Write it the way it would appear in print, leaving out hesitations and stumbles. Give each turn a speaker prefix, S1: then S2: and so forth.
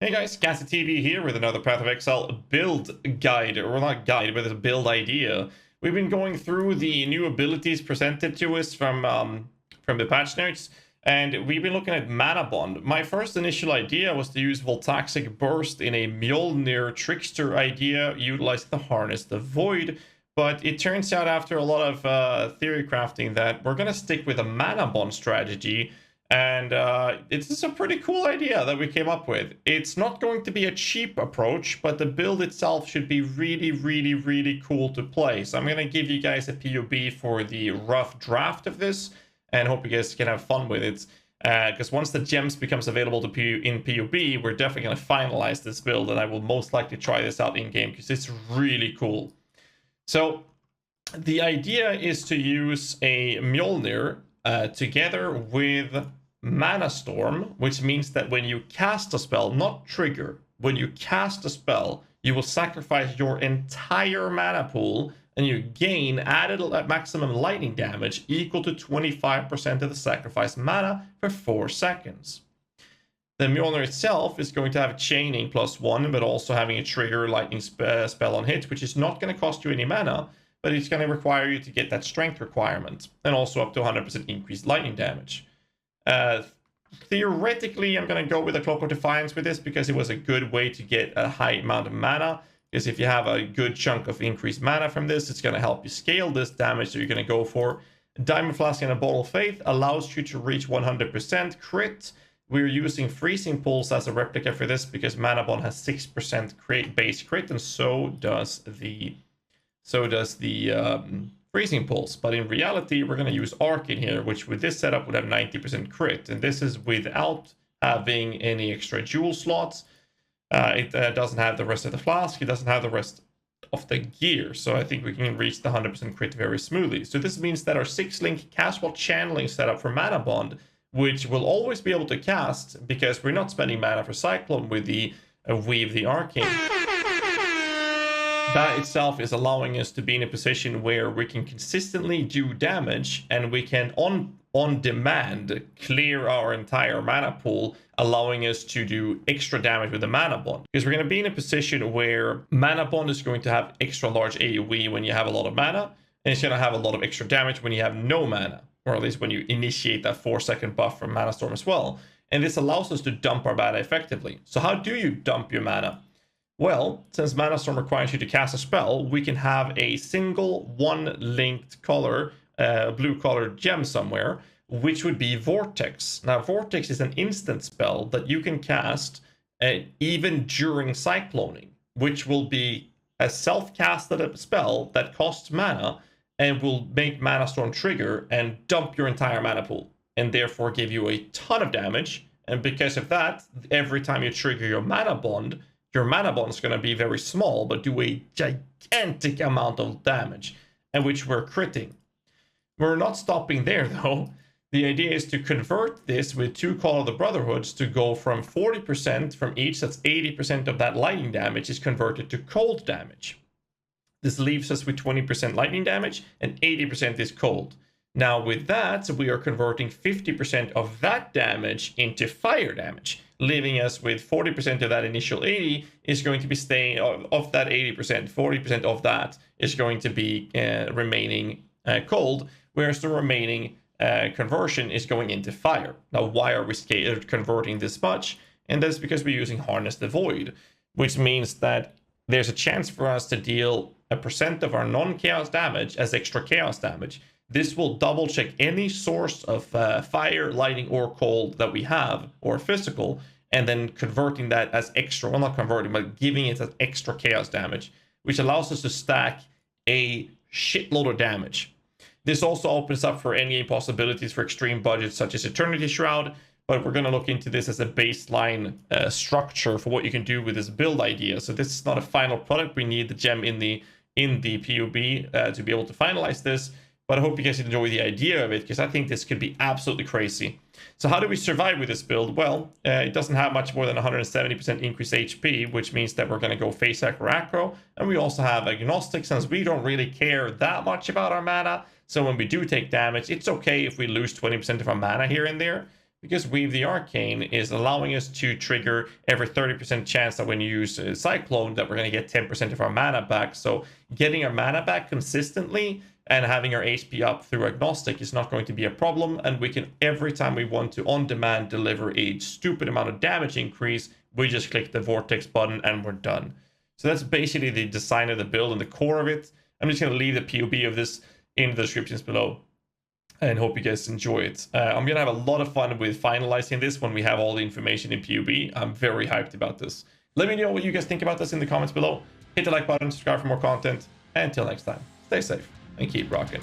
S1: Hey guys, GHAZZY TV here with another Path of Exile build guide, or not guide, but a build idea. We've been going through the new abilities presented to us from the patch notes, and we've been looking at Manabond. My first initial idea was to use Voltaxic Burst in a Mjolnir Trickster idea, utilizing the Harness the Void, but it turns out after a lot of theory crafting that we're going to stick with a Manabond strategy. And it's just a pretty cool idea that we came up with. It's not going to be a cheap approach, but the build itself should be really cool to play. So I'm going to give you guys a PoB for the rough draft of this, and hope you guys can have fun with it. Because once the gems becomes available in PoB, we're definitely going to finalize this build, and I will most likely try this out in-game, because it's really cool. So the idea is to use a Mjolnir together with Mana Storm, which means that when you cast a spell, not trigger, when you cast a spell, you will sacrifice your entire mana pool and you gain added maximum lightning damage equal to 25% of the sacrificed mana for 4 seconds. The Mjolnir itself is going to have a chaining +1, but also having a trigger lightning spell on hit, which is not going to cost you any mana, but it's going to require you to get that strength requirement, and also up to 100% increased lightning damage. Theoretically, I'm going to go with a Cloak of Defiance with this, because it was a good way to get a high amount of mana, because if you have a good chunk of increased mana from this, it's going to help you scale this damage that you're going to go for. Diamond Flask and a Bottle of Faith allows you to reach 100% crit. We're using Freezing Pulse as a replica for this, because Manabond has 6% base crit, and so does the Freezing Pulse. But in reality, we're going to use Arc in here, which with this setup would have 90% crit. And this is without having any extra jewel slots. It doesn't have the rest of the flask. It doesn't have the rest of the gear. So I think we can reach the 100% crit very smoothly. So this means that our 6-link cast while channeling setup for Manabond, which we'll always be able to cast, because we're not spending mana for Cyclone with the Weave the Arcane. That itself is allowing us to be in a position where we can consistently do damage, and we can on demand clear our entire mana pool, allowing us to do extra damage with the Manabond. Because we're going to be in a position where Manabond is going to have extra large AoE when you have a lot of mana, and it's going to have a lot of extra damage when you have no mana, or at least when you initiate that 4-second buff from Mana Storm as well. And this allows us to dump our mana effectively. So how do you dump your mana? Well, since Mana Storm requires you to cast a spell, we can have a single one-linked color, blue colored gem somewhere, which would be Vortex. Now, Vortex is an instant spell that you can cast even during cycloning, which will be a self-casted spell that costs mana and will make Mana Storm trigger and dump your entire mana pool, and therefore give you a ton of damage. And because of that, every time you trigger your Manabond is going to be very small, but do a gigantic amount of damage, and which we're critting. We're not stopping there, though. The idea is to convert this with 2 Call of the Brotherhoods to go from 40% from each, that's 80% of that lightning damage is converted to cold damage. This leaves us with 20% lightning damage, and 80% is cold. Now with that, we are converting 50% of that damage into fire damage, leaving us with 40% of that initial 80 is going to be staying, of that 80%, 40% of that is going to be remaining cold, whereas the remaining conversion is going into fire. Now, why are we converting this much? And that's because we're using Harness the Void, which means that there's a chance for us to deal a % of our non-chaos damage as extra chaos damage. This will double check any source of fire, lightning, or cold that we have, or physical, and then converting that as extra, well, not converting, but giving it as extra chaos damage, which allows us to stack a shitload of damage. This also opens up for endgame possibilities for extreme budgets such as Eternity Shroud, but we're going to look into this as a baseline structure for what you can do with this build idea. So this is not a final product. We need the gem in the PoB to be able to finalize this. But I hope you guys enjoy the idea of it, because I think this could be absolutely crazy. So how do we survive with this build? Well, it doesn't have much more than 170% increased HP, which means that we're going to go face acro. And we also have agnostic, since we don't really care that much about our mana. So when we do take damage, it's okay if we lose 20% of our mana here and there. because Weave the Arcane is allowing us to trigger every 30% chance that when you use Cyclone that we're going to get 10% of our mana back. So getting our mana back consistently and having our HP up through Agnostic is not going to be a problem, and we can, every time we want to on demand deliver a stupid amount of damage increase, we just click the Vortex button and we're done. So that's basically the design of the build and the core of it. I'm just going to leave the PoB of this in the descriptions below and hope you guys enjoy it. I'm going to have a lot of fun with finalizing this when we have all the information in PoB. I'm very hyped about this. Let me know what you guys think about this in the comments below. Hit the like button, subscribe for more content, and until next time, stay safe and keep rocking.